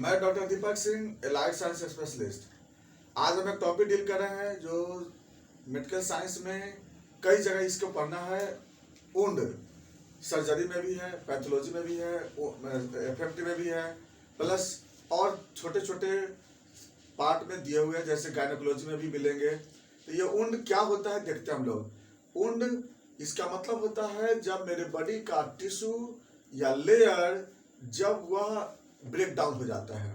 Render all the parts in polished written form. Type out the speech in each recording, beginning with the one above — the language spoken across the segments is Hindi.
मैं doctor Deepak Singh, allied science specialist. आज हम एक टॉपिक डील कर रहे हैं जो मेडिकल साइंस में कई जगह इसको पढ़ना है। वुंड सर्जरी में भी है, पैथोलॉजी में भी है, एफएमटी में भी है, प्लस और छोटे छोटे पार्ट में दिए हुए हैं जैसे गायनेकोलॉजी में भी मिलेंगे। तो ये वुंड क्या होता है देखते हैं हम लोग। वुंड इसका मतलब होता है जब मेरे बॉडी का टिश्यू या लेयर जब वह ब्रेक डाउन हो जाता है,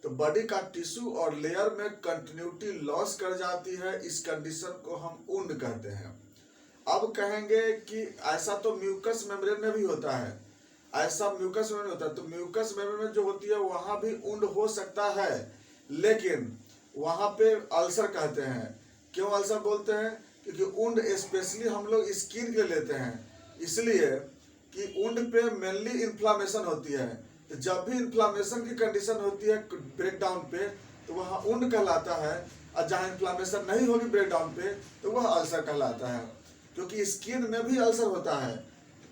तो बॉडी का टिश्यू और लेयर में कंटिन्यूटी लॉस कर जाती है। इस कंडीशन को हम वुंड कहते हैं। अब कहेंगे कि ऐसा तो म्यूकस मेम्ब्रेन में भी होता है, ऐसा म्यूकस मेम्ब्रेन होता है, तो म्यूकस मेम्ब्रेन में जो होती है वहां भी वुंड हो सकता है, लेकिन वहां पे अल्सर कहते हैं। क्यों अल्सर बोलते हैं? क्योंकि वुंड स्पेशली हम लोग स्किन के लिए लेते हैं, इसलिए कि वुंड पे मेनली इन्फ्लामेशन होती है। तो जब भी इन्फ्लामेशन की कंडीशन होती है ब्रेक डाउन पे, तो वह वुंड कहलाता है। और जहाँ इन्फ्लामेशन नहीं होगी ब्रेक डाउन पे, तो वह अल्सर कहलाता है। क्योंकि स्किन में भी अल्सर होता है।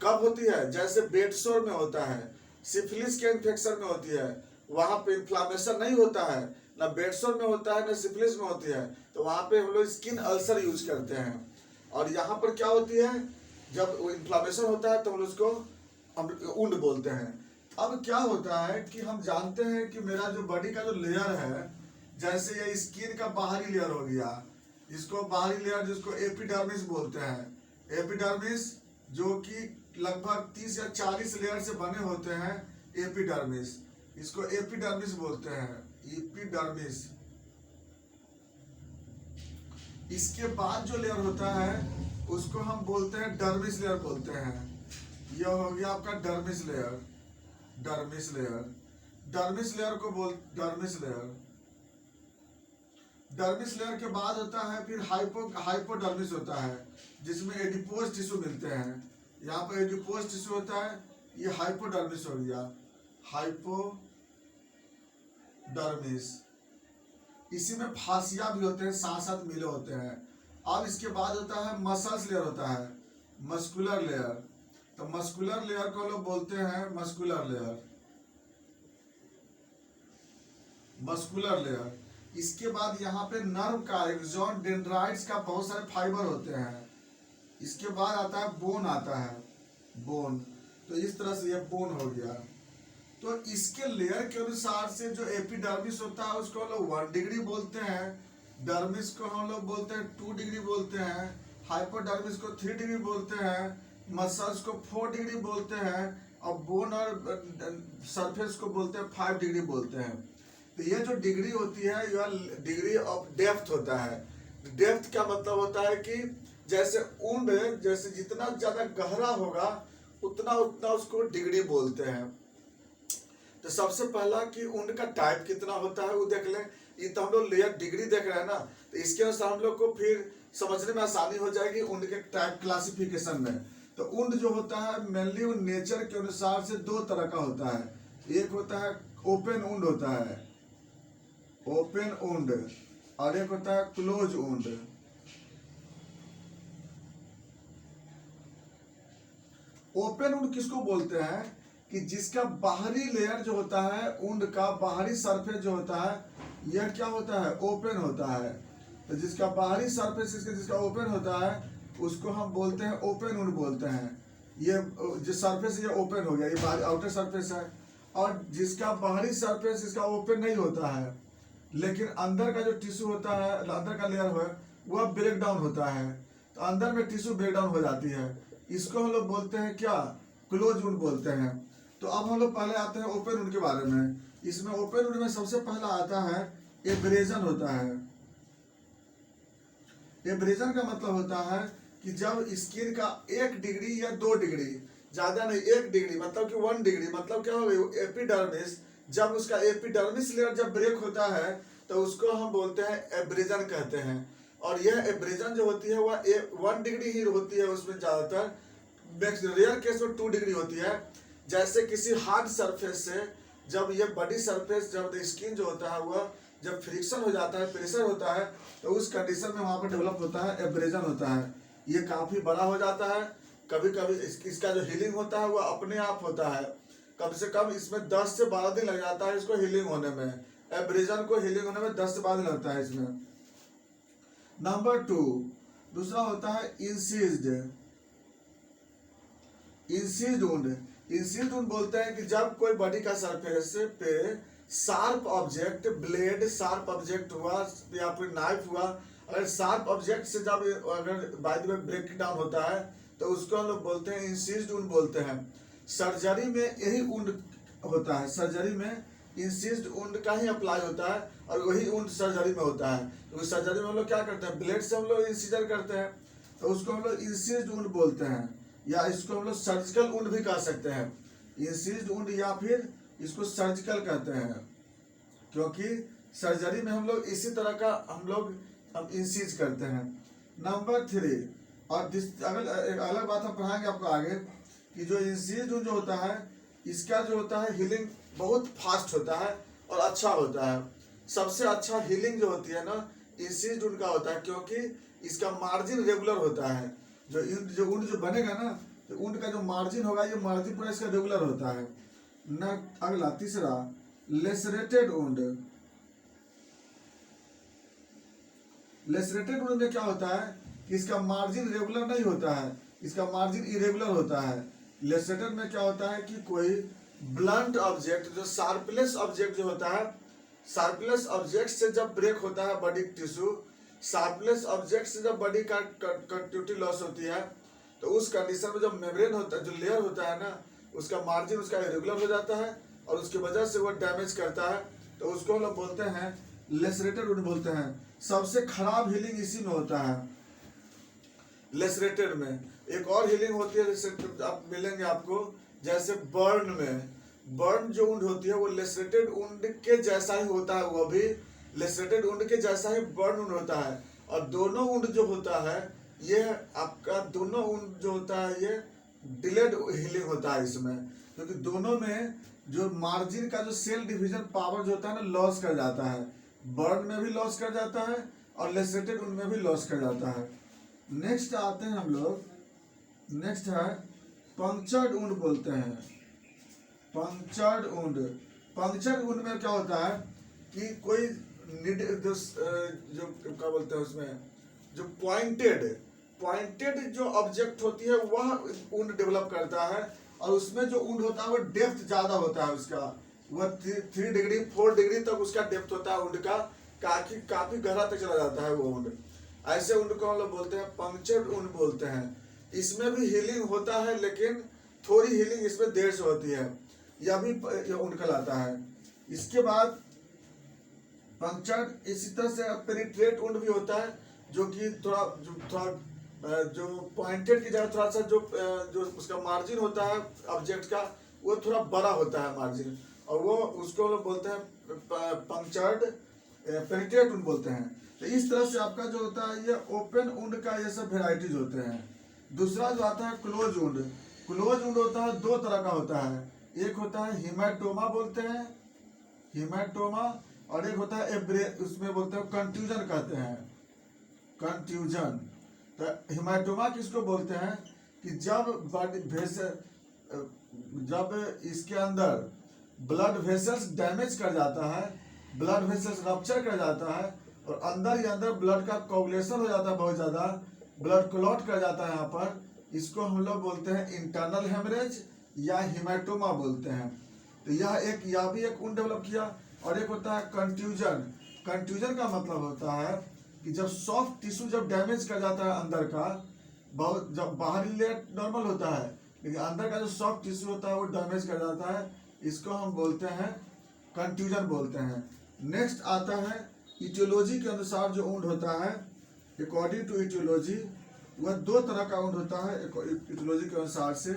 कब होती है? जैसे बेड सोर में होता है, सिफिलिस के इन्फेक्शन में होती है, वहां पे इन्फ्लामेशन नहीं होता है, ना बेड सोर में होता है ना सिफिलिस में होती है, तो वहां पे हम लोग स्किन अल्सर यूज करते हैं। और यहाँ पर क्या होती है, जब इन्फ्लामेशन होता है तो हम उसको वुंड बोलते हैं। अब क्या होता है कि हम जानते हैं कि मेरा जो बॉडी का जो लेयर है, जैसे ये स्किन का बाहरी लेयर हो गया, इसको बाहरी लेयर जिसको एपिडर्मिस बोलते हैं। एपिडर्मिस जो कि लगभग 30 या 40 लेयर से बने होते हैं। एपिडर्मिस, इसको एपिडर्मिस बोलते हैं, एपिडर्मिस। इसके बाद जो लेयर होता है उसको हम बोलते हैं डर्मिस लेयर बोलते हैं। यह हो गया आपका dermis layer. Dermis layer, dermis layer को बोल डर्मिस लेयर। डर्मिस लेयर के बाद होता है फिर हाइपोडर्मिस होता है, जिसमें एडिपोज टिश्यू मिलते हैं। यहाँ पर एडिपोज टिश्यू होता है, ये हाइपोडर्मिस हो गया, हाइपोडर्मिस। इसी में फासिया भी होते हैं, साथ साथ मिले होते हैं। अब इसके बाद होता है मसल्स लेयर होता है, मस्कुलर लेयर। तो मस्कुलर लेयर को लोग बोलते हैं मस्कुलर लेयर, मस्कुलर लेयर। इसके बाद यहाँ पे नर्व का, एक्सॉन, डेंड्राइट्स का बहुत सारे फाइबर होते हैं। इसके बाद आता है बोन, आता है बोन। तो इस तरह से ये बोन हो गया। तो इसके लेयर के अनुसार से जो एपिडर्मिस होता है उसको हम लोग 1 डिग्री बोलते हैं, डर्मिस को हम लोग बोलते हैं 2 डिग्री बोलते हैं, हाइपोडर्मिस को 3 डिग्री बोलते हैं, मसल्स को 4 डिग्री बोलते हैं, और बोन और सरफेस को बोलते हैं 5 डिग्री बोलते हैं। तो ये जो डिग्री होती है यह डिग्री ऑफ डेप्थ होता है। डेप्थ का मतलब होता है कि जैसे वुंड जैसे जितना ज्यादा गहरा होगा उतना उतना उसको डिग्री बोलते हैं। तो सबसे पहला कि वुंड का टाइप कितना होता है वो देख लें। ये तो हम लोग लेयर डिग्री देख रहे हैं ना, तो इसके अनुसार हम लोग को फिर समझने में आसानी हो जाएगी वुंड के टाइप क्लासिफिकेशन में। तो वुंड जो होता है मेनली नेचर के अनुसार से 2 तरह का होता है। एक होता है ओपन वुंड होता है, ओपन वुंड, और एक होता है क्लोज वुंड। ओपन वुंड किसको बोलते हैं? कि जिसका बाहरी लेयर जो होता है, वुंड का बाहरी सरफेस जो होता है यह क्या होता है? ओपन होता है। तो जिसका बाहरी सरफेस जिसका ओपन होता है उसको हम बोलते हैं ओपन वुंड बोलते हैं। ये जो सरफेस ये ओपन हो गया, ये बाहरी आउटर सरफेस है। और जिसका बाहरी सरफेस इसका ओपन नहीं होता है, लेकिन अंदर का जो टिश्यू होता है, अंदर का लेयर है वह ब्रेक डाउन होता है, तो अंदर में टिश्यू ब्रेक डाउन हो जाती है। इसको हम लोग बोलते हैं क्या? क्लोज वुंड बोलते हैं। तो अब हम लोग पहले आते हैं ओपन वुंड के बारे में। इसमें ओपन वुंड में सबसे पहला आता है एब्रेजन होता है। एब्रेजन का मतलब होता है कि जब स्किन का 1 डिग्री या 2 डिग्री, ज्यादा नहीं, 1 डिग्री मतलब कि 1 डिग्री मतलब क्या हो, एपिडर्मिस, जब उसका एपिडर्मिस लेयर जब ब्रेक होता है तो उसको हम बोलते हैं एब्रेजन कहते हैं। और यह एब्रेजन जो होती है वह 1 डिग्री ही होती है, उसमें ज्यादातर रेयर केस में 2 डिग्री होती है। जैसे किसी हार्ड सरफेस से जब ये बॉडी सरफेस, जब स्किन जो होता है वह जब फ्रिक्शन हो जाता है, प्रेशर होता है, तो उस कंडीशन में वहां पर डेवलप होता है एब्रेजन होता है। ये काफी बड़ा हो जाता है। कभी कभी इसका जो हीलिंग होता है वह अपने आप होता है, कम से कम इसमें 10 से 12 दिन लग जाता है इसको हीलिंग होने में। एब्रेजन को हीलिंग होने में 10 से 12 दिन लगता है इसमें। नंबर 2 दूसरा होता है इंसीज्ड वुंड। इंसीज्ड वुंड बोलते हैं कि जब कोई बॉडी का सरफेस पे sharp object, blade sharp object हुआ या फिर नाइफ हुआ, अगर शार्प ऑब्जेक्ट से जब अगर by the way break down होता है तो उसको हम लोग बोलते हैं इंसीज्ड वुंड बोलते हैं। सर्जरी में यही वुंड होता है, सर्जरी में इंसीज्ड वुंड का ही अप्लाई होता है और वही वुंड सर्जरी में होता है। तो सर्जरी में हम लोग क्या करते हैं, ब्लेड से हम लोग इंसीजर करते हैं, तो उसको हम लोग इंसीज्ड वुंड बोलते हैं, या इसको हम लोग सर्जिकल वुंड भी कह सकते हैं। इंसीज्ड वुंड या फिर इसको सर्जिकल कहते हैं, क्योंकि सर्जरी में हम लोग इसी तरह का हम लोग इंसीज करते हैं। नंबर 3 और अगर अलग बात हम पढ़ाएंगे आपको आगे कि जो इंसीज्ड वुंड जो होता है इसका जो होता है हीलिंग बहुत फास्ट होता है और अच्छा होता है। सबसे अच्छा हीलिंग जो होती है ना इंसीज्ड वुंड का होता है, क्योंकि इसका मार्जिन रेगुलर होता है। जो वुंड जो बनेगा ना, तो वुंड का जो मार्जिन होगा ये मार्जिन पूरा इसका रेगुलर होता है। न अगला तीसरा लेसरेटेड वुंड। लेसरेटेड वुंड में क्या होता है कि इसका मार्जिन रेगुलर नहीं होता है, इसका मार्जिन इरेगुलर होता है। लेसरेटेड में क्या होता है कि कोई ब्लंट ऑब्जेक्ट, जो शार्पलेस ऑब्जेक्ट जो होता है, शार्पलेस ऑब्जेक्ट से जब ब्रेक होता है बॉडी टिश्यू, शार्पलेस ऑब्जेक्ट से जब बॉडी का कंडक्टिविटी लॉस होती है, तो उस कंडीशन में जो मेम्ब्रेन होता है, जो लेयर होता है ना, उसका मार्जिन उसका इरेगुलर हो जाता है और उसकी वजह से वो डैमेज करता है, तो उसको हम लोग बोलते हैं लेसरेटेड वुंड बोलते हैं। सबसे खराब हीलिंग इसी में होता है, लेसरेटेड में। एक और हीलिंग होती है जैसे आप मिलेंगे आपको, जैसे बर्न में, बर्न जो वुंड होती है वो लेसरेटेड वुंड के जैसा ही होता है, वो भी लेसरेटेड वुंड के जैसा ही बर्न वुंड होता है। और दोनों वुंड जो होता है ये आपका, दोनों वुंड जो होता है ये डिलेड हीलिंग होता है इसमें, क्योंकि दोनों में जो मार्जिन का जो सेल डिवीजन पावर जो होता है ना लॉस कर जाता है। बर्न में भी लॉस कर जाता है और लेसरेटेड वुंड में भी लॉस कर जाता है। नेक्स्ट आते हैं हम लोग, नेक्स्ट है पंक्चर्ड वुंड बोलते हैं। पंक्चर्ड वुंड, पंक्चर्ड वुंड में क्या होता है कि कोई जो क्या बोलते हैं उसमें, जो पॉइंटेड जो ऑब्जेक्ट होती है वह वुंड डेवलप करता है, और उसमें जो वुंड होता है वो डेप्थ ज्यादा होता है उसका, वह 3 डिग्री 4 डिग्री तक उसका डेप्थ होता है वुंड का, काफी गहरा तक चला जाता है वो वुंड। ऐसे वुंड को हम लोग बोलते हैं पंक्चर्ड वुंड बोलते हैं। इसमें भी हीलिंग होता है लेकिन थोड़ी हीलिंग इसमें देर से होती है, यह भी वुंड कहलाता है। इसके बाद पंक्चर्ड, इसी तरह से पेनिट्रेट वुंड भी होता है, जो कि थोड़ा जो पॉइंटेड की जगह थोड़ा सा जो उसका मार्जिन होता है ऑब्जेक्ट का वो थोड़ा बड़ा होता है मार्जिन, और वो उसको लोग बोलते हैं पंक्चर्ड पेनिट्रेट वुंड बोलते हैं। तो इस तरह से आपका जो होता है ये ओपन वुंड का ये सब वेराइटीज होते हैं। दूसरा जो आता है क्लोज वुंड। क्लोज वुंड होता है 2 तरह का होता है, एक होता है हिमेटोमा बोलते हैं, हिमेटोमा, और एक होता है उसमें बोलते हैं कंट्यूजन कहते हैं, कंट्यूजन। तो हिमेटोमा किसको बोलते हैं कि जब इसके अंदर ब्लड वेसल्स डैमेज कर जाता है, ब्लड वेसल्स रप्चर कर जाता है और अंदर ही अंदर ब्लड का कोगुलेशन हो जाता है, बहुत ज्यादा ब्लड क्लॉट कर जाता है यहाँ पर, इसको हम लोग बोलते हैं इंटरनल हेमरेज या हिमेटोमा बोलते हैं। तो यह भी एक वुंड डेवलप किया। और एक होता है कंट्यूजन। कंट्यूजन का मतलब होता है कि जब सॉफ्ट टिश्यू जब डैमेज कर जाता है अंदर का, बहुत जब बाहरी लेयर नॉर्मल होता है लेकिन अंदर का जो सॉफ्ट टिश्यू होता है वो डैमेज कर जाता है, इसको हम बोलते हैं कंट्यूजन बोलते हैं। नेक्स्ट आता है इटियोलॉजी के अनुसार जो वुंड होता है, अकॉर्डिंग टू इटियोलॉजी, वह 2 तरह का वुंड होता है इटियोलॉजी के अनुसार से।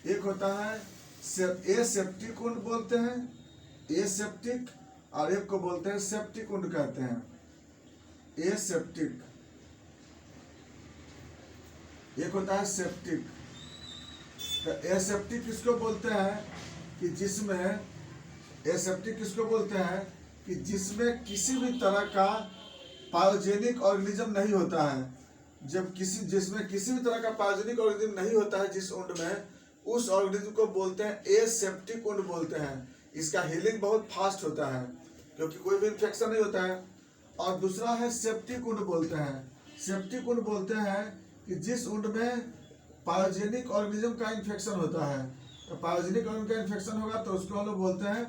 एक होता है एसेप्टिक वुंड बोलते हैं, एसेप्टिक, और एक को बोलते हैं सेप्टिक वुंड कहते हैं, एसेप्टिक। एक होता है सेप्टिक। तो एसेप्टिक किसको बोलते हैं कि जिसमें, एसेप्टिक किसको बोलते हैं कि जिसमें किसी भी तरह का पायोजेनिक ऑर्गेनिज्म नहीं होता है। जिसमें किसी भी तरह का पायोजेनिक ऑर्गेनिज्म नहीं होता है जिस वुंड में, उस ऑर्गेनिज्म को बोलते हैं एसेप्टिक वुंड बोलते हैं। इसका हीलिंग बहुत फास्ट होता है क्योंकि कोई भी इन्फेक्शन नहीं होता है। और दूसरा है सेप्टिक वुंड बोलते हैं। सेप्टिक वुंड बोलते हैं कि जिस वुंड में पायोजेनिक ऑर्गेनिज्म का इन्फेक्शन होता है, तो पायोजेनिक ऑर्गेनिज्म का इन्फेक्शन होगा तो उसको हम लोग बोलते हैं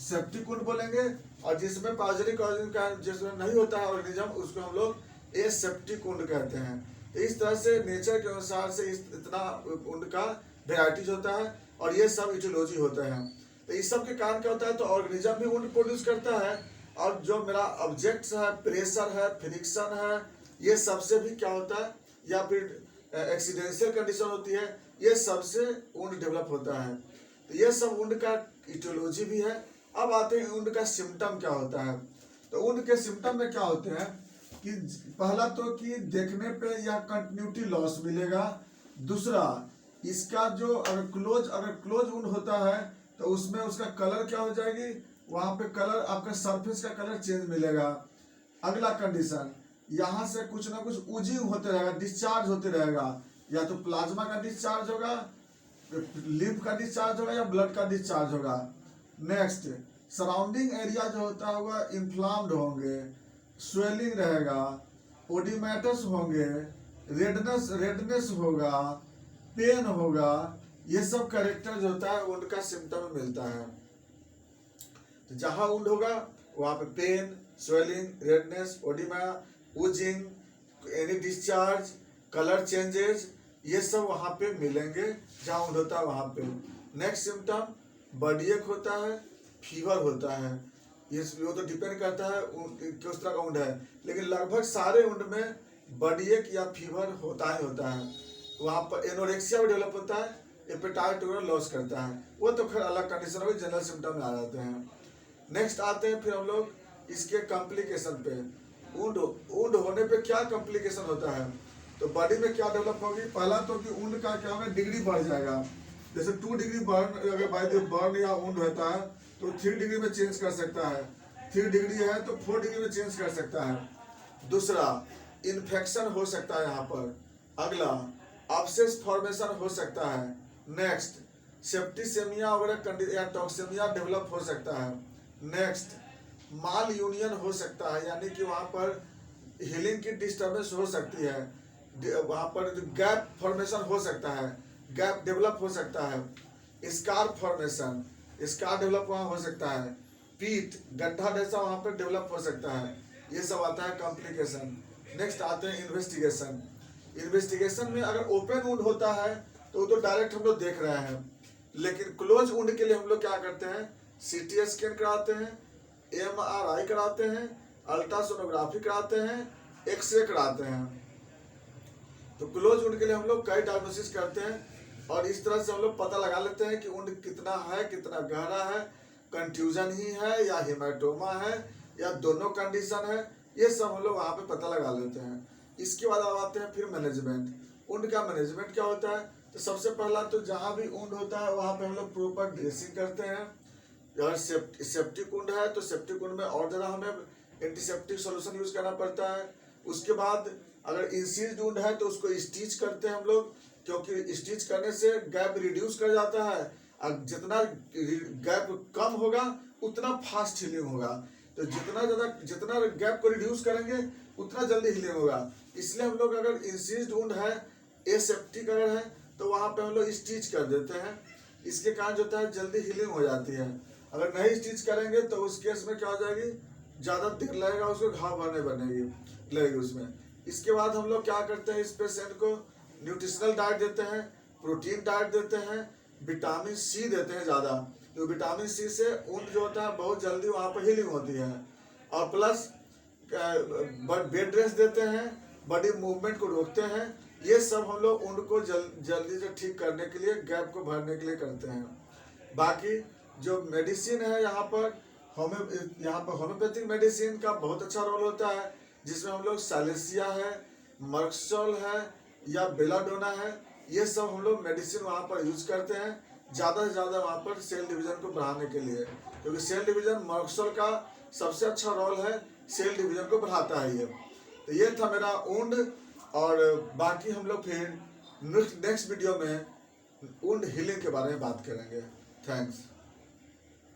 सेप्टिक वुंड बोलेंगे। और जिसमें पायोजेनिक ऑर्गेनिज्म का जिसमें नहीं होता है ऑर्गेनिज्म, उसको हम लोग एसेप्टिक वुंड कहते हैं। तो इस तरह से नेचर के अनुसार से इतना वुंड का वेराइटीज होता है और ये सब इटियोलॉजी होता है। तो इस सब के कारण क्या होता है, तो ऑर्गेनिज्म भी वुंड प्रोड्यूस करता है और जो मेरा ऑब्जेक्ट्स है, प्रेशर है, फ्रिक्शन है, ये सबसे भी क्या होता है, या फिर एक्सीडेंशियल कंडीशन होती है, ये सबसे वुंड डेवलप होता है। तो ये सब वुंड का इटियोलॉजी भी है। अब आते हैं वुंड का सिम्टम क्या होता है। तो वुंड के सिम्टम में क्या होते हैं कि पहला तो कि देखने पे यह कंटिन्यूटी लॉस मिलेगा। दूसरा, इसका जो अगर क्लोज वुंड होता है तो उसमें उसका कलर क्या हो जाएगी, वहां पे कलर आपका सरफेस का कलर चेंज मिलेगा। अगला कंडीशन, यहाँ से कुछ ना कुछ उजिंग होते रहेगा, डिस्चार्ज होते रहेगा, या तो प्लाज्मा का डिस्चार्ज होगा, लिम्फ का डिस्चार्ज होगा, या ब्लड का डिस्चार्ज होगा। नेक्स्ट, सराउंडिंग एरिया जो होता होगा इन्फ्लाम्ड होंगे, स्वेलिंग रहेगा, ओडिमेटस होंगे, रेडनेस होगा, पेन होगा। ये सब कैरेक्टर जो होता है वुंड का सिम्टम में मिलता है। तो जहां वुंड होगा वहां पे pain, swelling, redness, oedema, oozing, any discharge, colour changes, ये सब वहां पे मिलेंगे जहां वुंड होता है वहां पे। नेक्स्ट सिम्टम, बॉडी एक होता है, फीवर होता है। ये वो तो डिपेंड करता है किस तरह का वुंड है, लेकिन लगभग सारे वुंड में बॉडी एक या फीवर होता है। वहाँ पर एनोरेक्सिया भी डेवलप होता है, एपेटाइट वगैरह लॉस करता है, वो तो खैर अलग कंडीशन होगी, जनरल सिम्टम में आ जाते हैं। नेक्स्ट आते हैं फिर हम लोग इसके कॉम्प्लिकेशन पे। वुंड होने पे क्या कॉम्प्लिकेशन होता है, तो बॉडी में क्या डेवलप होगी। पहला तो कि वुंड का क्या होगा, डिग्री बढ़ जाएगा। जैसे 2 डिग्री बर्न अगर बाय द बर्न या वुंड होता है तो 3 डिग्री में चेंज कर सकता है, 3 डिग्री है तो 4 डिग्री में चेंज कर सकता है। दूसरा, इन्फेक्शन हो सकता है यहाँ पर। अगला, अब्सेस फॉर्मेशन हो सकता है। नेक्स्ट, सेप्टिसेमिया वगैरह या टॉक्सेमिया डेवलप हो सकता है। नेक्स्ट, माल यूनियन हो सकता है, यानी कि वहाँ पर हीलिंग की डिस्टर्बेंस हो सकती है, वहाँ पर गैप फॉर्मेशन हो सकता है, गैप डेवलप हो सकता है। स्कार फॉर्मेशन, स्कार डेवलप वहाँ हो सकता है। पीट, गड्ढा जैसा वहाँ पर डेवलप हो सकता है। ये सब आता है कॉम्प्लिकेशन। नेक्स्ट आते हैं इन्वेस्टिगेशन। इन्वेस्टिगेशन में अगर ओपन वुंड होता है तो डायरेक्ट हम लोग देख रहे हैं, लेकिन क्लोज वुंड के लिए हम लोग क्या करते हैं, सीटी स्कैन कराते हैं, एमआरआई कराते हैं, अल्ट्रासोनोग्राफी कराते हैं, एक्सरे कराते हैं। तो क्लोज वुंड के लिए हम लोग कई डायग्नोसिस करते हैं और इस तरह से हम लोग पता लगा लेते हैं कि वुंड कितना है, कितना गहरा है, कंट्यूजन ही है या हेमाटोमा है या दोनों कंडीशन है। ये सब हम लोग वहाँ पे पता लगा लेते हैं। इसके बाद अब आते हैं फिर मैनेजमेंट। वुंड का मैनेजमेंट क्या होता है, तो सबसे पहला तो जहाँ भी वुंड होता है वहाँ पे हम लोग प्रॉपर ड्रेसिंग करते हैं। अगर सेप्टिक वुंड है तो सेप्टिक वुंड में और ज़्यादा हमें एंटीसेप्टिक सॉल्यूशन यूज करना पड़ता है। उसके बाद अगर इंसीज्ड वुंड है तो उसको स्टिच करते हैं हम लोग, क्योंकि स्टिच करने से गैप रिड्यूस कर जाता है और जितना गैप कम होगा उतना फास्ट हीलिंग होगा। तो जितना गैप को रिड्यूस करेंगे उतना जल्दी हीलिंग होगा। इसलिए हम लोग अगर इंसीज्ड वुंड है, एसेप्टिक अगर है, तो वहाँ पे हम लोग स्टिच कर देते हैं। इसके कारण जो होता है जल्दी हीलिंग हो जाती है। अगर नहीं स्टिच करेंगे तो उस केस में क्या हो जाएगी, ज़्यादा देर लगेगा, उसको घाव लगेगी उसमें। इसके बाद हम लोग क्या करते हैं, इस पेशेंट को न्यूट्रिशनल डाइट देते हैं, प्रोटीन डाइट देते हैं, विटामिन सी देते हैं ज़्यादा, तो विटामिन सी से वुंड जो होता है बहुत जल्दी वहाँ पर हीलिंग होती है। और प्लस बेड रेस्ट देते हैं, बॉडी मूवमेंट को रोकते हैं। ये सब हम लोग वुंड को जल्दी से ठीक करने के लिए, गैप को भरने के लिए करते हैं। बाकी जो मेडिसिन है यहाँ पर होम्योपैथिक मेडिसिन का बहुत अच्छा रोल होता है, जिसमें हम लोग साइलेंसिया है, मर्क्सोल है या बेलाडोना है, ये सब हम लोग मेडिसिन वहाँ पर यूज करते हैं ज़्यादा से ज़्यादा वहाँ पर सेल डिवीजन को बढ़ाने के लिए, क्योंकि सेल डिवीजन मर्क्सोल का सबसे अच्छा रोल है, सेल डिवीजन को बढ़ाता है ये। तो ये था मेरा वुंड, और बाकी हम लोग फिर नेक्स्ट वीडियो में वुंड हीलिंग के बारे में बात करेंगे। थैंक्स।